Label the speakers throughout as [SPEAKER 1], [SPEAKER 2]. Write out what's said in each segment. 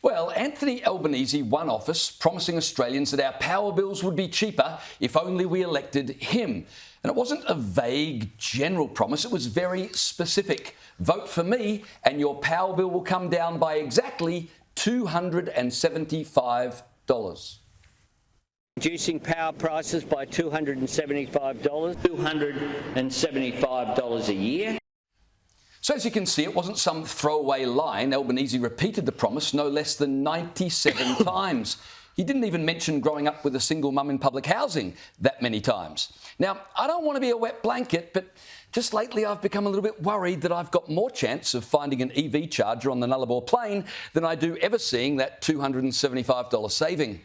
[SPEAKER 1] Well, Anthony Albanese won office, promising Australians that our power bills would be cheaper if only we elected him. And it wasn't a vague, general promise, it was very specific. Vote for me and your power bill will come down by exactly $275.
[SPEAKER 2] Reducing power prices by $275 a year.
[SPEAKER 1] So as you can see, it wasn't some throwaway line. Albanese repeated the promise no less than 97 times. He didn't even mention growing up with a single mum in public housing that many times. Now, I don't want to be a wet blanket, but just lately I've become a little bit worried that I've got more chance of finding an EV charger on the Nullarbor Plain than I do ever seeing that $275 saving.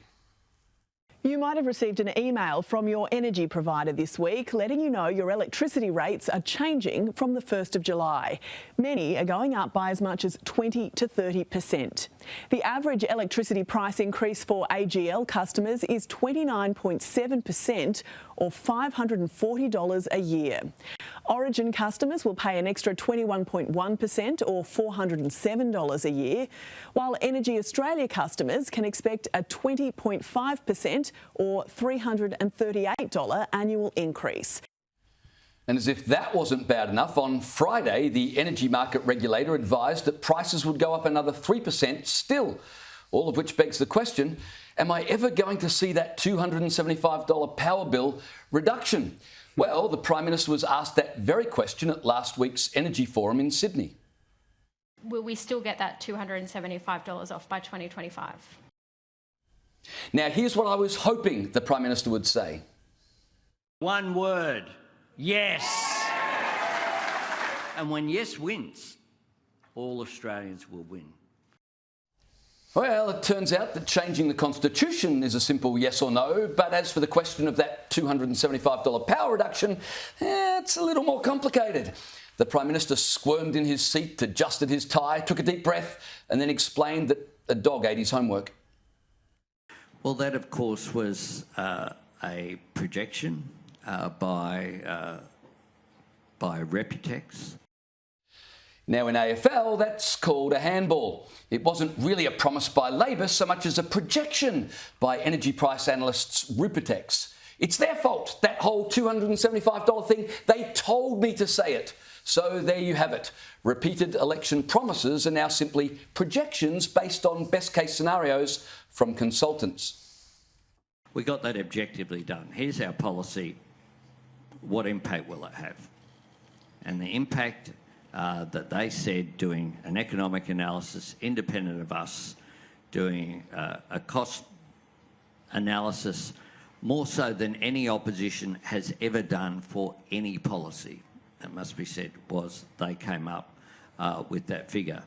[SPEAKER 3] You might have received an email from your energy provider this week letting you know your electricity rates are changing from the 1st of July. Many are going up by as much as 20 to 30%. The average electricity price increase for AGL customers is 29.7% or $540 a year. Origin customers will pay an extra 21.1% or $407 a year, while Energy Australia customers can expect a 20.5% or $338 annual increase.
[SPEAKER 1] And as if that wasn't bad enough, on Friday, the energy market regulator advised that prices would go up another 3% still, all of which begs the question, am I ever going to see that $275 power bill reduction? Well, the Prime Minister was asked that very question at last week's Energy Forum in Sydney.
[SPEAKER 4] Will we still get that $275 off by 2025?
[SPEAKER 1] Now, here's what I was hoping the Prime Minister would say.
[SPEAKER 2] One word, yes. And when yes wins, all Australians will win.
[SPEAKER 1] Well, it turns out that changing the Constitution is a simple yes or no, but as for the question of that $275 power reduction, it's a little more complicated. The Prime Minister squirmed in his seat, adjusted his tie, took a deep breath, and then explained that a dog ate his homework.
[SPEAKER 5] Well, that, of course, was a projection by Reputex.
[SPEAKER 1] Now in AFL, that's called a handball. It wasn't really a promise by Labor so much as a projection by energy price analysts Reputex. It's their fault, that whole $275 thing. They told me to say it. So there you have it. Repeated election promises are now simply projections based on best case scenarios from consultants.
[SPEAKER 5] We got that objectively done. Here's our policy. What impact will it have? And the impact that they said, doing an economic analysis independent of us, doing a cost analysis more so than any opposition has ever done for any policy, it must be said, was they came up with that figure.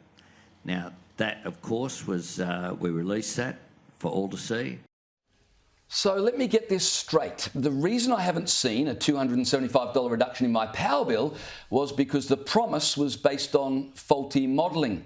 [SPEAKER 5] Now, that, of course, was, we released that for all to see.
[SPEAKER 1] So let me get this straight. The reason I haven't seen a $275 reduction in my power bill was because the promise was based on faulty modelling.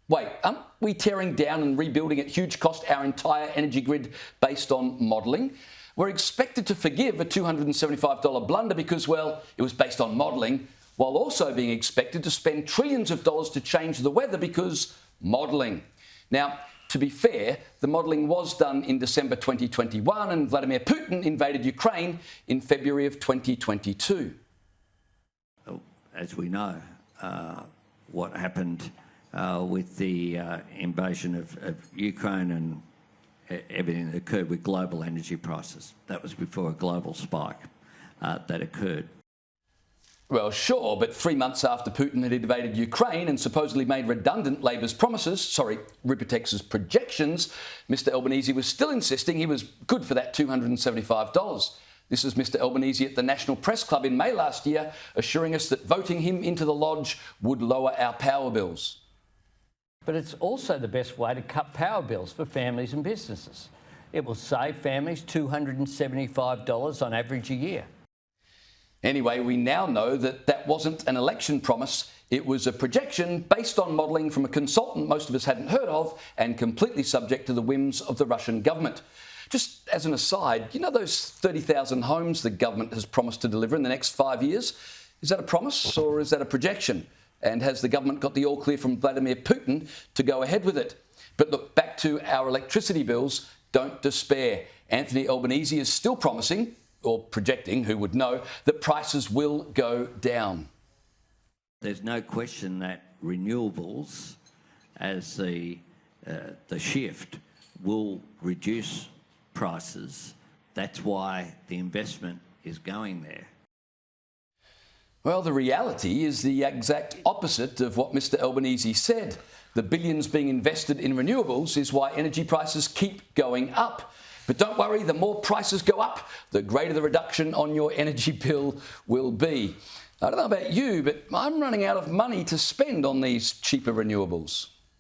[SPEAKER 1] Wait, aren't we tearing down and rebuilding at huge cost our entire energy grid based on modelling? We're expected to forgive a $275 blunder because, well, it was based on modelling, while also being expected to spend trillions of dollars to change the weather because modelling. Now, to be fair, the modelling was done in December 2021 and Vladimir Putin invaded Ukraine in February of 2022.
[SPEAKER 5] As we know, what happened with the invasion of Ukraine and everything that occurred with global energy prices. That was before a global spike that occurred.
[SPEAKER 1] Well, sure, but 3 months after Putin had invaded Ukraine and supposedly made redundant Labor's Ripotex's projections, Mr Albanese was still insisting he was good for that $275. This is Mr Albanese at the National Press Club in May last year, assuring us that voting him into the lodge would lower our power bills.
[SPEAKER 6] But it's also the best way to cut power bills for families and businesses. It will save families $275 on average a year.
[SPEAKER 1] Anyway, we now know that that wasn't an election promise. It was a projection based on modelling from a consultant most of us hadn't heard of and completely subject to the whims of the Russian government. Just as an aside, you know those 30,000 homes the government has promised to deliver in the next 5 years? Is that a promise or is that a projection? And has the government got the all clear from Vladimir Putin to go ahead with it? But look, back to our electricity bills, don't despair. Anthony Albanese is still promising, or projecting, who would know, that prices will go down.
[SPEAKER 5] There's no question that renewables, as the shift, will reduce prices. That's why the investment is going there.
[SPEAKER 1] Well, the reality is the exact opposite of what Mr Albanese said. The billions being invested in renewables is why energy prices keep going up. But don't worry, the more prices go up, the greater the reduction on your energy bill will be. I don't know about you, but I'm running out of money to spend on these cheaper renewables.